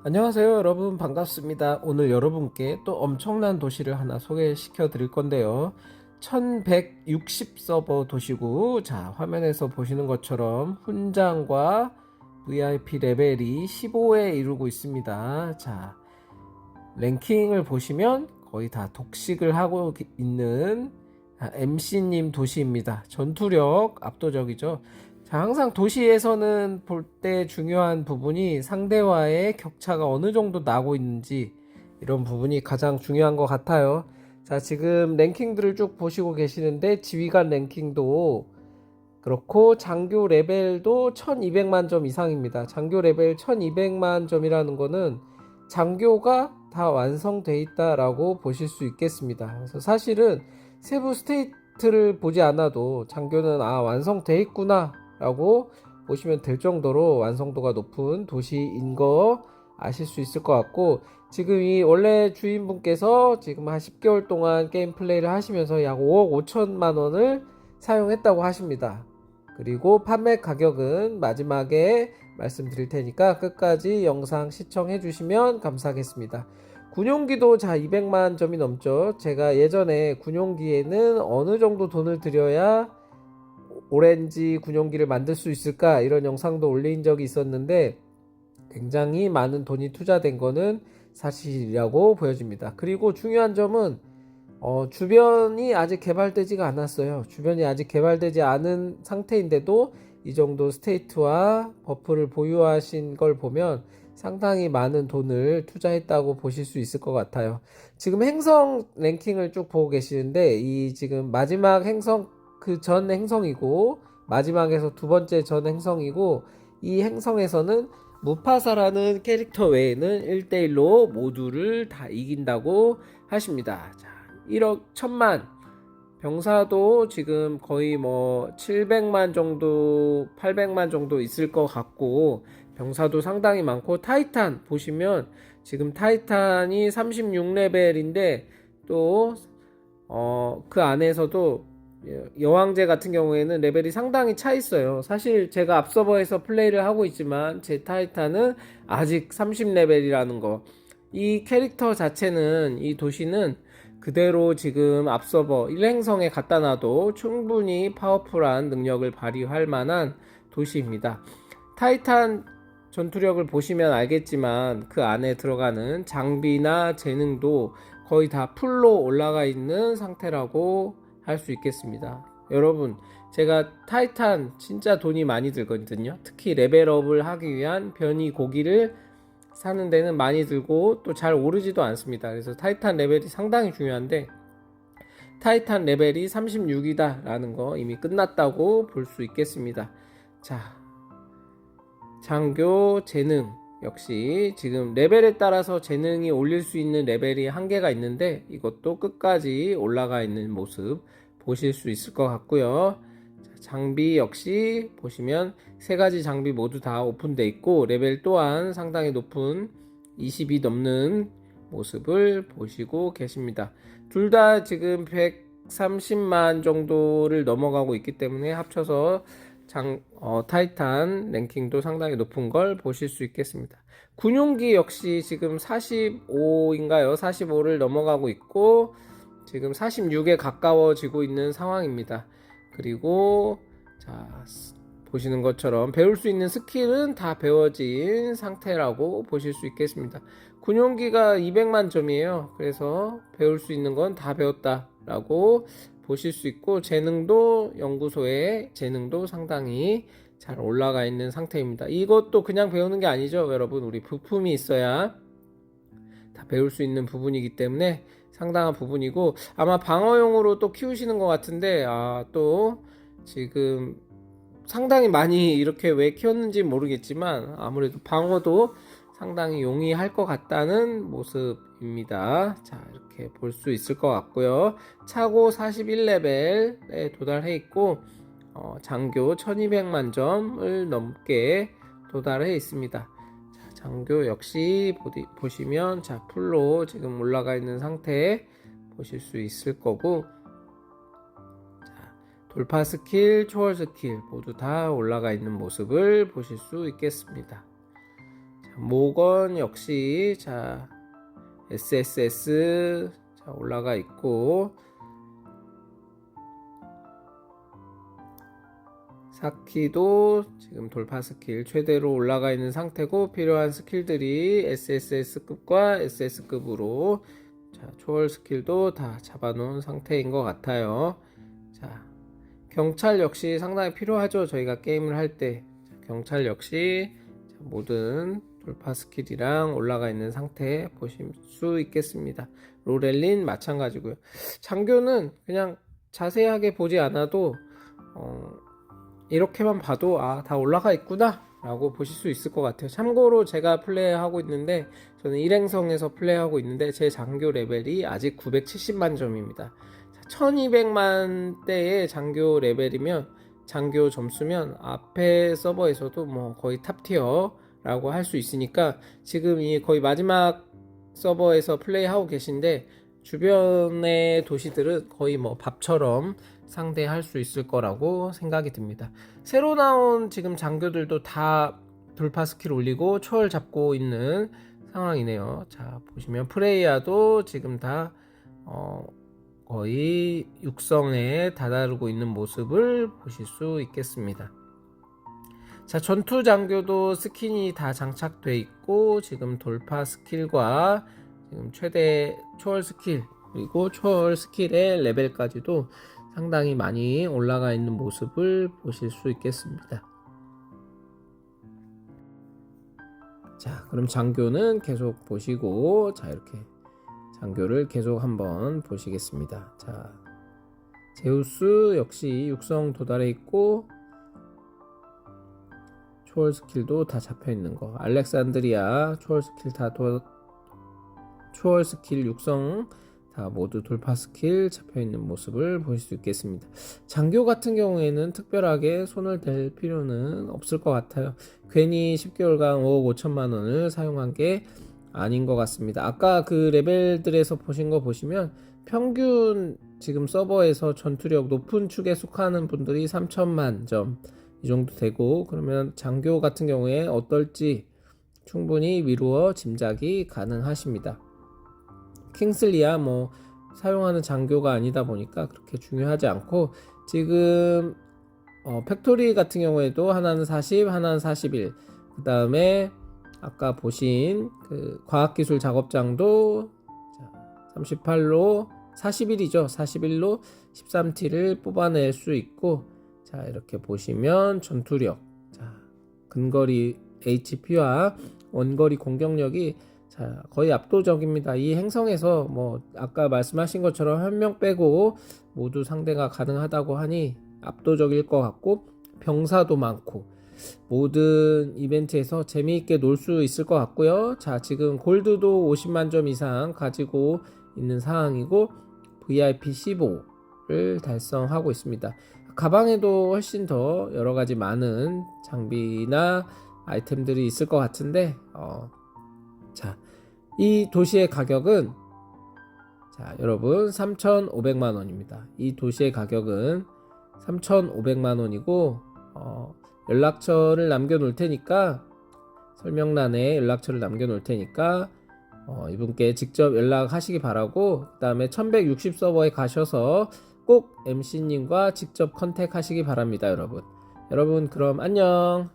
안녕하세요 여러분, 반갑습니다. 오늘 여러분께 또 엄청난 도시를 하나 소개시켜 드릴 건데요, 1160 서버 도시고, 자 화면에서 보시는 것처럼 훈장과 VIP 레벨이 15에 이루고 있습니다. 자 랭킹을 보시면 거의 다 독식을 하고 있는 MC님 도시입니다. 전투력 압도적이죠. 자, 항상 도시에서는 볼 때 중요한 부분이 상대와의 격차가 어느 정도 나고 있는지, 이런 부분이 가장 중요한 것 같아요. 자, 지금 랭킹들을 쭉 보시고 계시는데, 지휘관 랭킹도 그렇고 장교 레벨도 1200만 점 이상입니다. 장교 레벨 1200만 점이라는 거는 장교가 다 완성돼 있다라고 보실 수 있겠습니다. 그래서 사실은 세부 스테이트를 보지 않아도 장교는 완성돼 있구나 라고 보시면 될 정도로 완성도가 높은 도시인 거 아실 수 있을 것 같고, 지금 이 원래 주인분께서 지금 한 10개월 동안 게임 플레이를 하시면서 약 5억 5천만 원을 사용했다고 하십니다. 그리고 판매 가격은 마지막에 말씀드릴 테니까 끝까지 영상 시청해 주시면 감사하겠습니다. 군용기도 200만 점이 넘죠. 제가 예전에 군용기에는 어느 정도 돈을 들여야 오렌지 군용기를 만들 수 있을까, 이런 영상도 올린 적이 있었는데 굉장히 많은 돈이 투자된 거는 사실이라고 보여집니다. 그리고 중요한 점은 주변이 아직 개발되지가 않았어요. 주변이 아직 개발되지 않은 상태인데도 이 정도 스테이트와 버프를 보유하신 걸 보면 상당히 많은 돈을 투자했다고 보실 수 있을 것 같아요. 지금 행성 랭킹을 쭉 보고 계시는데, 이 지금 마지막 행성, 그 전 행성이고 마지막에서 두 번째 전 행성이고, 이 행성에서는 무파사라는 캐릭터 외에는 1대1로 모두를 다 이긴다고 하십니다. 자, 1억 1000만 병사도 지금 거의 700만 정도 800만 정도 있을 것 같고, 병사도 상당히 많고, 타이탄 보시면 지금 타이탄이 36레벨인데 또 그 안에서도 여왕제 같은 경우에는 레벨이 상당히 차 있어요. 사실 제가 앞서버에서 플레이를 하고 있지만 제 타이탄은 아직 30레벨이라는 거. 이 캐릭터 자체는, 이 도시는 그대로 지금 앞서버 1행성에 갖다 놔도 충분히 파워풀한 능력을 발휘할 만한 도시입니다. 타이탄 전투력을 보시면 알겠지만 그 안에 들어가는 장비나 재능도 거의 다 풀로 올라가 있는 상태라고 할 수 있겠습니다. 여러분, 제가 타이탄 진짜 돈이 많이 들거든요. 특히 레벨업을 하기 위한 변이 고기를 사는 데는 많이 들고 또 잘 오르지도 않습니다. 그래서 타이탄 레벨이 상당히 중요한데, 타이탄 레벨이 36이다 라는 거 이미 끝났다고 볼 수 있겠습니다. 자, 장교 재능 역시 지금 레벨에 따라서 재능이 올릴 수 있는 레벨이 한계가 있는데, 이것도 끝까지 올라가 있는 모습 보실 수 있을 것 같고요. 장비 역시 보시면 세 가지 장비 모두 다 오픈되어 있고, 레벨 또한 상당히 높은 20이 넘는 모습을 보시고 계십니다. 둘 다 지금 130만 정도를 넘어가고 있기 때문에 합쳐서 타이탄 랭킹도 상당히 높은 걸 보실 수 있겠습니다. 군용기 역시 지금 45인가요? 45를 넘어가고 있고 지금 46에 가까워지고 있는 상황입니다. 그리고 자, 보시는 것처럼 배울 수 있는 스킬은 다 배워진 상태라고 보실 수 있겠습니다. 군용기가 200만 점이에요. 그래서 배울 수 있는 건 다 배웠다라고 보실 수 있고, 재능도 연구소의 재능도 상당히 잘 올라가 있는 상태입니다. 이것도 그냥 배우는 게 아니죠, 여러분. 우리 부품이 있어야 다 배울 수 있는 부분이기 때문에 상당한 부분이고, 아마 방어용으로 또 키우시는 것 같은데, 또 지금 상당히 많이 이렇게 왜 키웠는지 모르겠지만 아무래도 방어도 상당히 용이할 것 같다는 모습입니다. 자, 이렇게 볼 수 있을 것 같고요. 차고 41레벨에 도달해 있고, 장교 1200만 점을 넘게 도달해 있습니다. 자, 장교 역시 보시면 풀로 지금 올라가 있는 상태 보실 수 있을 거고, 돌파 스킬, 초월 스킬 모두 다 올라가 있는 모습을 보실 수 있겠습니다. 자, 모건 역시 자 SSS 자 올라가 있고, 사키도 지금 돌파 스킬 최대로 올라가 있는 상태고, 필요한 스킬들이 SSS급과 SS급으로 자 초월 스킬도 다 잡아놓은 상태인 것 같아요. 자 경찰 역시 상당히 필요하죠. 저희가 게임을 할 때 경찰 역시 모든 돌파 스킬이랑 올라가 있는 상태 보실 수 있겠습니다. 로렐린 마찬가지고요. 장교는 그냥 자세하게 보지 않아도 이렇게만 봐도 다 올라가 있구나 라고 보실 수 있을 것 같아요. 참고로 제가 플레이하고 있는데, 저는 일행성에서 플레이하고 있는데 제 장교 레벨이 아직 970만 점입니다. 1200만 대의 장교 레벨이면, 장교 점수면 앞에 서버에서도 뭐 거의 탑티어 라고 할 수 있으니까, 지금 이 거의 마지막 서버에서 플레이하고 계신데 주변의 도시들은 거의 뭐 밥처럼 상대할 수 있을 거라고 생각이 듭니다. 새로 나온 지금 장교들도 다 돌파 스킬 올리고 초월 잡고 있는 상황이네요. 자 보시면 프레이야도 지금 다 거의 육성에 다다르고 있는 모습을 보실 수 있겠습니다. 자 전투 장교도 스킨이 다 장착돼 있고, 지금 돌파 스킬과 지금 최대 초월 스킬 그리고 초월 스킬의 레벨까지도 상당히 많이 올라가 있는 모습을 보실 수 있겠습니다. 자 그럼 장교는 계속 보시고, 자 이렇게 장교를 계속 한번 보시겠습니다. 자 제우스 역시 육성 도달해 있고 초월 스킬도 다 잡혀 있는 거, 알렉산드리아 초월 스킬 초월 스킬 육성 다 모두 돌파 스킬 잡혀 있는 모습을 보실 수 있겠습니다. 장교 같은 경우에는 특별하게 손을 댈 필요는 없을 것 같아요. 괜히 10개월간 5억 5천만 원을 사용한 게 아닌 것 같습니다. 아까 그 레벨들에서 보신 거 보시면 평균 지금 서버에서 전투력 높은 축에 속하는 분들이 3천만 점 이 정도 되고, 그러면 장교 같은 경우에 어떨지 충분히 미루어 짐작이 가능하십니다. 킹슬리야 뭐 사용하는 장교가 아니다 보니까 그렇게 중요하지 않고, 지금 팩토리 같은 경우에도 하나는 40, 하나는 41, 그 다음에 아까 보신 그 과학기술 작업장도 38로 41이죠. 41로 13T를 뽑아낼 수 있고, 자 이렇게 보시면 전투력, 자 근거리 HP와 원거리 공격력이 자 거의 압도적입니다. 이 행성에서 뭐 아까 말씀하신 것처럼 한 명 빼고 모두 상대가 가능하다고 하니 압도적일 것 같고, 병사도 많고 모든 이벤트에서 재미있게 놀 수 있을 것 같고요. 자 지금 골드도 50만 점 이상 가지고 있는 상황이고, VIP 15를 달성하고 있습니다. 가방에도 훨씬 더 여러가지 많은 장비나 아이템들이 있을 것 같은데, 자, 이 도시의 가격은 자 여러분 3,500만 원입니다. 이 도시의 가격은 3,500만 원이고, 연락처를 남겨 놓을 테니까, 설명란에 연락처를 남겨 놓을 테니까 이분께 직접 연락하시기 바라고, 그 다음에 1160 서버에 가셔서 꼭 MC님과 직접 컨택하시기 바랍니다. 여러분 그럼 안녕.